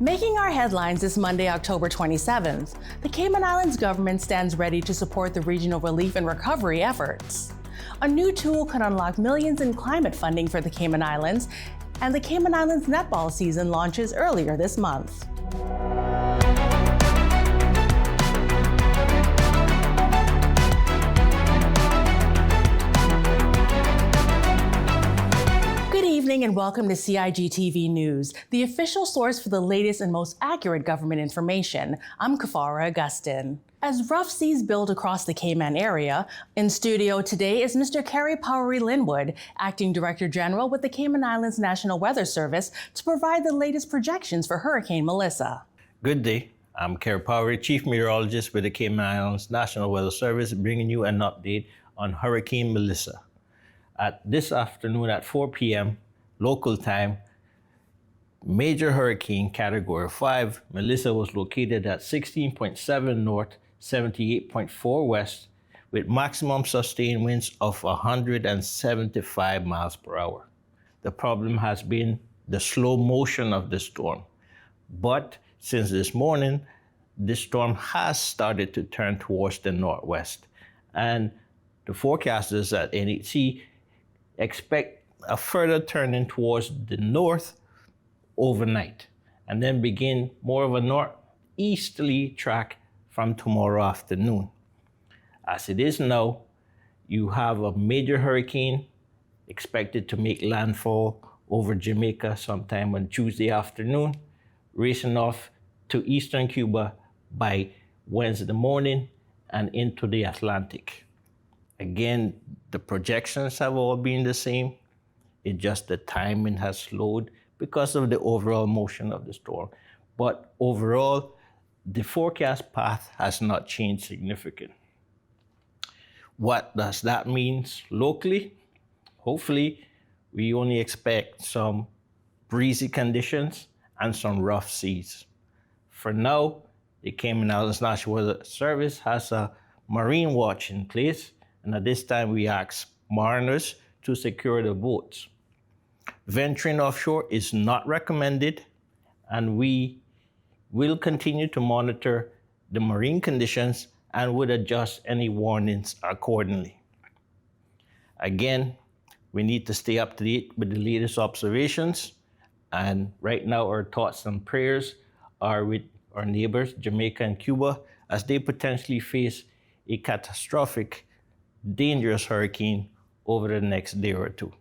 Making our headlines this Monday, October 27th, the Cayman Islands government stands ready to support the regional relief and recovery efforts. A new tool could unlock millions in climate funding for the Cayman Islands, and the Cayman Islands Netball season launches earlier this month. Good evening and welcome to CIGtv News, the official source for the latest and most accurate government information. I'm Kafara Augustin. As rough seas build across the Cayman area, in studio today is Mr. Kerry Powery Linwood, Acting Director General with the Cayman Islands National Weather Service, to provide the latest projections for Hurricane Melissa. Good day. I'm Kerry Powery, Chief Meteorologist with the Cayman Islands National Weather Service, bringing you an update on Hurricane Melissa. This afternoon at 4 p.m. local time, major hurricane category 5, Melissa was located at 16.7 north, 78.4 west, with maximum sustained winds of 175 miles per hour. The problem has been the slow motion of the storm. But since this morning, the storm has started to turn towards the northwest. And the forecasters at NHC expect a further turning towards the north overnight, and then begin more of a northeasterly track from tomorrow afternoon. As it is now, you have a major hurricane expected to make landfall over Jamaica sometime on Tuesday afternoon, racing off to eastern Cuba by Wednesday morning and into the Atlantic. Again, the projections have all been the same. It's just the timing has slowed because of the overall motion of the storm. But overall, the forecast path has not changed significantly. What does that mean locally? Hopefully, we only expect some breezy conditions and some rough seas. For now, the Cayman Islands National Weather Service has a marine watch in place, and at this time we ask mariners to secure the boats. Venturing offshore is not recommended, and we will continue to monitor the marine conditions and would adjust any warnings accordingly. Again, we need to stay up to date with the latest observations, and right now our thoughts and prayers are with our neighbors, Jamaica and Cuba, as they potentially face a catastrophic, dangerous hurricane over the next day or two.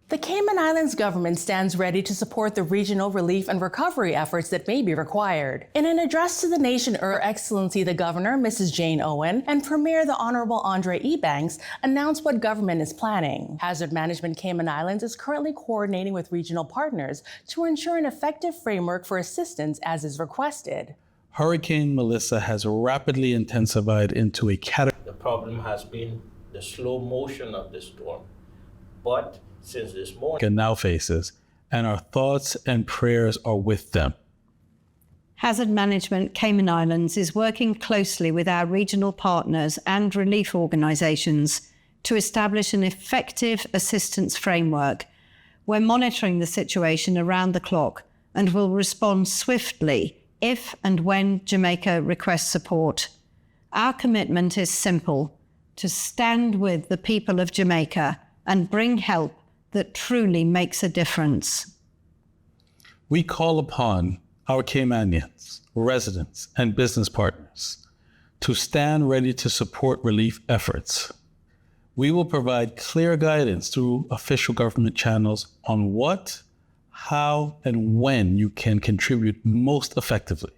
The Cayman Islands government stands ready to support the regional relief and recovery efforts that may be required. In an address to the nation, Her Excellency the Governor, Mrs. Jane Owen, and Premier the Honorable Andre Ebanks announced what government is planning. Hazard Management Cayman Islands is currently coordinating with regional partners to ensure an effective framework for assistance as is requested. Hurricane Melissa has rapidly intensified into a category. The problem has been the slow motion of the storm. But since this morning, now faces, and our thoughts and prayers are with them. Hazard Management Cayman Islands is working closely with our regional partners and relief organisations to establish an effective assistance framework. We're monitoring the situation around the clock and will respond swiftly if and when Jamaica requests support. Our commitment is simple: to stand with the people of Jamaica and bring help that truly makes a difference. We call upon our Caymanians, residents, and business partners to stand ready to support relief efforts. We will provide clear guidance through official government channels on what, how, and when you can contribute most effectively.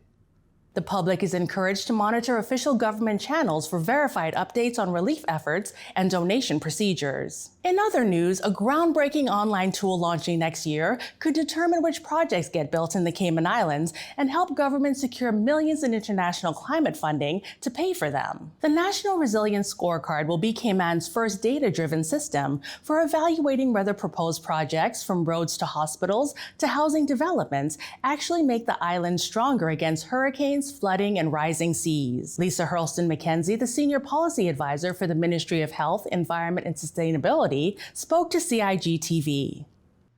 The public is encouraged to monitor official government channels for verified updates on relief efforts and donation procedures. In other news, a groundbreaking online tool launching next year could determine which projects get built in the Cayman Islands and help governments secure millions in international climate funding to pay for them. The National Resilience Scorecard will be Cayman's first data-driven system for evaluating whether proposed projects, from roads to hospitals to housing developments, actually make the island stronger against hurricanes, flooding, and rising seas. Lisa Hurlston McKenzie, the Senior Policy Advisor for the Ministry of Health, Environment, and Sustainability, spoke to CIGtv.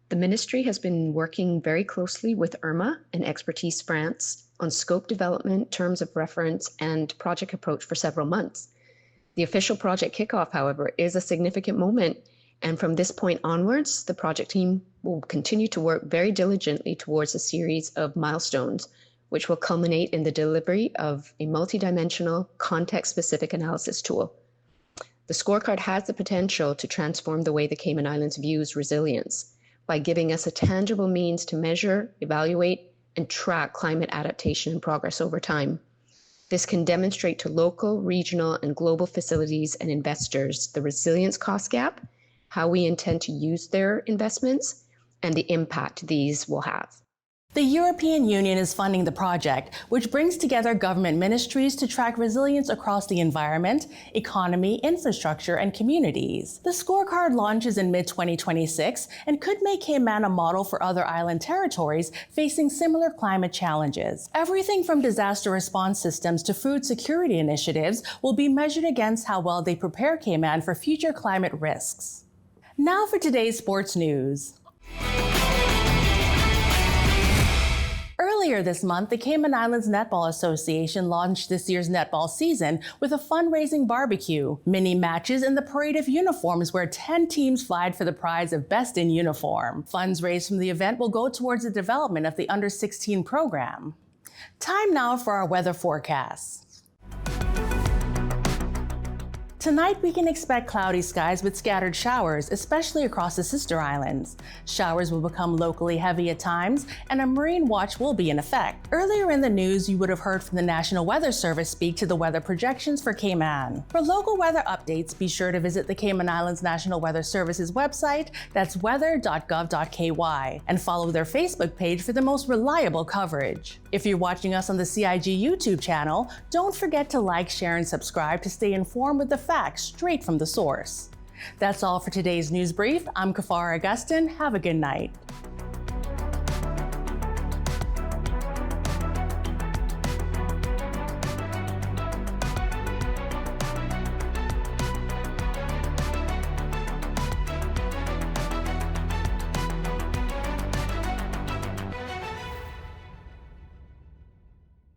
The ministry has been working very closely with IRMA and Expertise France on scope development, terms of reference, and project approach for several months. The official project kickoff, however, is a significant moment, and from this point onwards, the project team will continue to work very diligently towards a series of milestones, which will culminate in the delivery of a multidimensional, context-specific analysis tool. The scorecard has the potential to transform the way the Cayman Islands views resilience by giving us a tangible means to measure, evaluate, and track climate adaptation and progress over time. This can demonstrate to local, regional, and global facilities and investors the resilience cost gap, how we intend to use their investments, and the impact these will have. The European Union is funding the project, which brings together government ministries to track resilience across the environment, economy, infrastructure, and communities. The scorecard launches in mid-2026 and could make Cayman a model for other island territories facing similar climate challenges. Everything from disaster response systems to food security initiatives will be measured against how well they prepare Cayman for future climate risks. Now for today's sports news. Earlier this month, the Cayman Islands Netball Association launched this year's netball season with a fundraising barbecue, mini matches, and the parade of uniforms where 10 teams vied for the prize of Best in Uniform. Funds raised from the event will go towards the development of the Under-16 program. Time now for our weather forecasts. Tonight, we can expect cloudy skies with scattered showers, especially across the sister islands. Showers will become locally heavy at times, and a marine watch will be in effect. Earlier in the news, you would have heard from the National Weather Service speak to the weather projections for Cayman. For local weather updates, be sure to visit the Cayman Islands National Weather Service's website, that's weather.gov.ky, and follow their Facebook page for the most reliable coverage. If you're watching us on the CIG YouTube channel, don't forget to like, share, and subscribe to stay informed with the facts straight from the source. That's all for today's news brief. I'm Kafar Augustin. Have a good night.